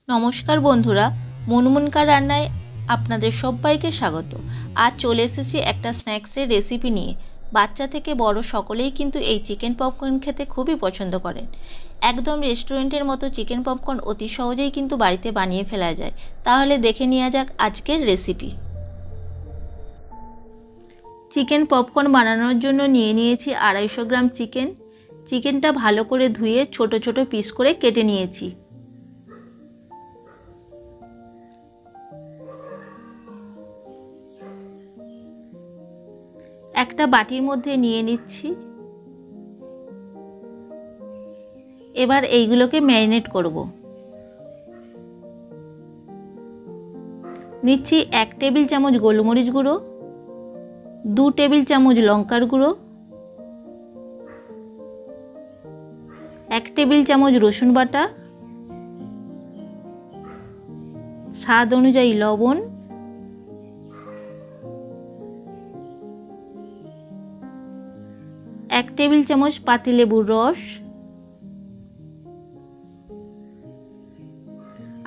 নমস্কার বন্ধুরা, মুনমুনকার রান্নায় আপনাদের সবাইকে স্বাগত। আজ চলে এসেছি একটা স্ন্যাক্সের রেসিপি নিয়ে। বাচ্চা থেকে বড় সকলেই কিন্তু এই চিকেন পপকর্ন খেতে খুবই পছন্দ করেন। একদম রেস্টুরেন্টের মতো চিকেন পপকর্ন অতি সহজেই কিন্তু বাড়িতে বানিয়ে ফেলা যায়। তাহলে দেখে নেওয়া যাক আজকের রেসিপি। চিকেন পপকর্ন বানানোর জন্য নিয়ে নিয়েছি 250 গ্রাম চিকেন। চিকেনটা ভালো করে ধুয়ে ছোট ছোট পিস করে কেটে নিয়েছি। একটা বাটির মধ্যে নিয়ে নিচ্ছি। এবার এইগুলোকে ম্যারিনেট করব। নিচ্ছি 1 টেবিল চামচ গোলমরিচ গুঁড়ো, 2 টেবিল চামচ লঙ্কার গুঁড়ো, 1 টেবিল চামচ রসুন বাটা, স্বাদ অনুযায়ী লবণ, এক টেবিল চামচ পাতিলেবুর রস,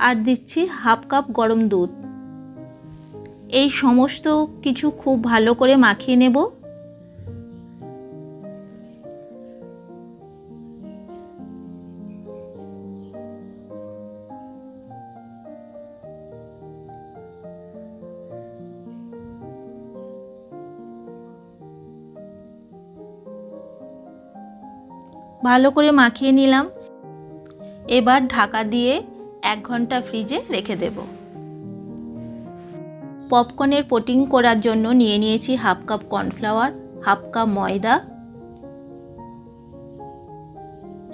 আর দিচ্ছি হাফ কাপ গরম দুধ। এই সমস্ত কিছু খুব ভালো করে মাখিয়ে নেব। ভালো করে মাখিয়ে নিলাম। এবার ঢাকা দিয়ে 1 ঘন্টা ফ্রিজে রেখে দেব। পপকর্নের কোটিং করার জন্য নিয়ে নিয়েছি half cup cornflour, half cup ময়দা,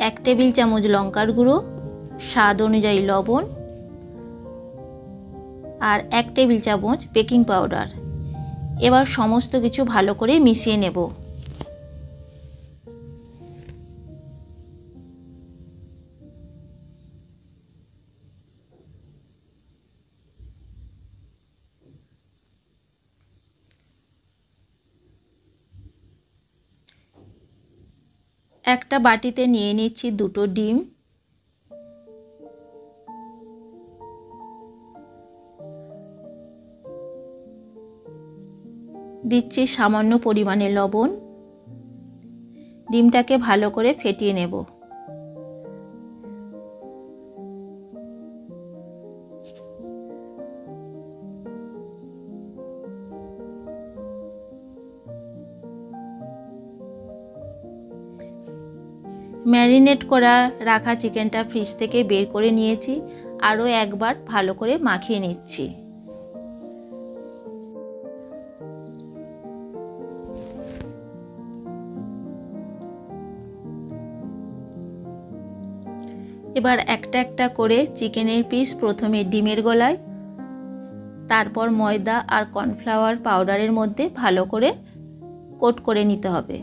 1 টেবিল চামচ লঙ্কার গুঁড়ো, স্বাদ অনুযায়ী লবণ, আর 1 টেবিল চামচ বেকিং পাউডার। এবার সমস্ত কিছু ভালো করে মিশিয়ে নেব। একটা বাটিতে নিয়ে নিচ্ছি 2টো ডিম, দিচ্ছি সামান্য পরিমাণে লবণ। ডিমটাকে ভালো করে ফেটিয়ে নেব। ম্যারিনেট করা রাখা চিকেনটা ফ্রিজ থেকে বের করে নিয়েছি। আরও একবার ভালো করে মাখিয়ে নিচ্ছি। এবার একটা একটা করে চিকেনের পিস প্রথমে ডিমের গলায়, তারপর ময়দা আর কর্নফ্লাওয়ার পাউডারের মধ্যে ভালো করে কোট করে নিতে হবে।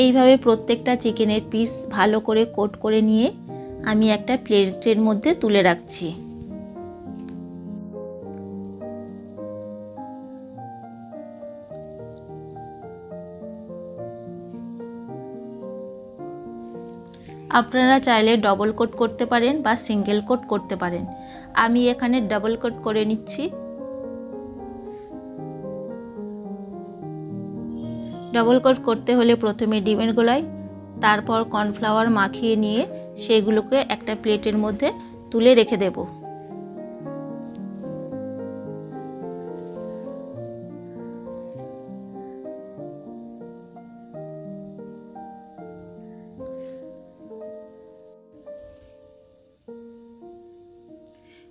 এইভাবে প্রত্যেকটা চিকেনের পিস ভালো করে কোট করে নিয়ে আমি একটা প্লেটের মধ্যে তুলে রাখছি। আপনারা চাইলে ডবল কোট করতে পারেন বা সিঙ্গেল কোট করতে পারেন। আমি এখানে ডাবল কোট করে নিচ্ছি। ডবল কোট করতে হলে প্রথমে ডিমের গোলায়, তারপর কর্নফ্লাওয়ার মাখিয়ে নিয়ে সেগুলোকে একটা প্লেটের মধ্যে তুলে রেখে দেব।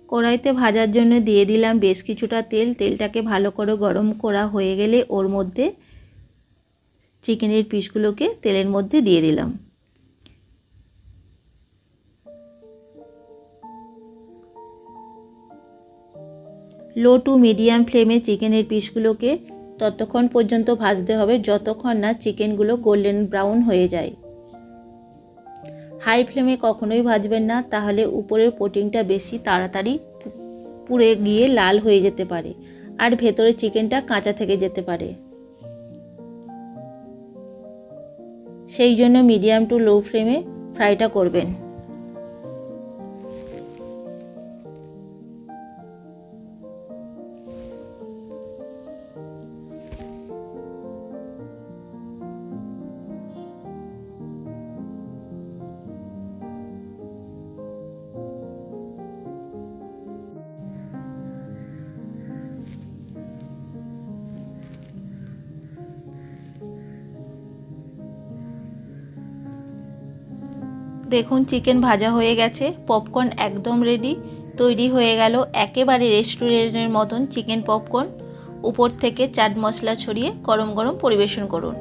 কড়াইতে ভাজার জন্য দিয়ে দিলাম বেশ কিছুটা তেল। তেলটাকে ভালো করে গরম করা হয়ে গেলে ওর মধ্যে চিকেনের পিসগুলোকে তেলের মধ্যে দিয়ে দিলাম। লো টু মিডিয়াম ফ্লেমে চিকেনের পিসগুলোকে ততক্ষণ পর্যন্ত ভাজতে হবে যতক্ষণ না চিকেনগুলো গোল্ডেন ব্রাউন হয়ে যায়। হাই ফ্লেমে কখনোই ভাজবেন না, তাহলে উপরের কোটিংটা বেশি তাড়াতাড়ি পুড়ে গিয়ে লাল হয়ে যেতে পারে আর ভেতরে চিকেনটা কাঁচা থেকে যেতে পারে। সেই জন্য মিডিয়াম টু লো ফ্লেমে ফ্রাইটা করবেন। দেখুন চিকেন ভাজা হয়ে গেছে, পপকর্ন একদম রেডি, তৈরি হয়ে গেল একেবারে রেস্টুরেন্টের মতন চিকেন পপকর্ন। উপর থেকে চাট মশলা ছড়িয়ে গরম গরম পরিবেশন করুন।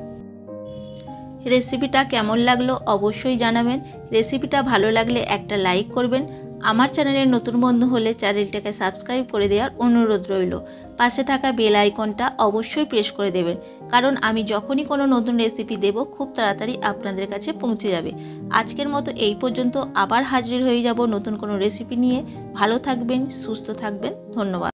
রেসিপিটা কেমন লাগলো অবশ্যই জানাবেন। রেসিপিটা ভালো লাগলে একটা লাইক করবেন। আমার চ্যানেলের নতুন বন্ধু হলে চ্যানেলটাকে সাবস্ক্রাইব করে দেওয়ার অনুরোধ রইল। পাশে থাকা বেল আইকনটা অবশ্যই প্রেস করে দেবেন, কারণ আমি যখনই কোনো নতুন রেসিপি দেব খুব তাড়াতাড়ি আপনাদের কাছে পৌঁছে যাবে। আজকের মতো এই পর্যন্ত, আবার হাজির হয়ে যাব নতুন কোনো রেসিপি নিয়ে। ভালো থাকবেন, সুস্থ থাকবেন, ধন্যবাদ।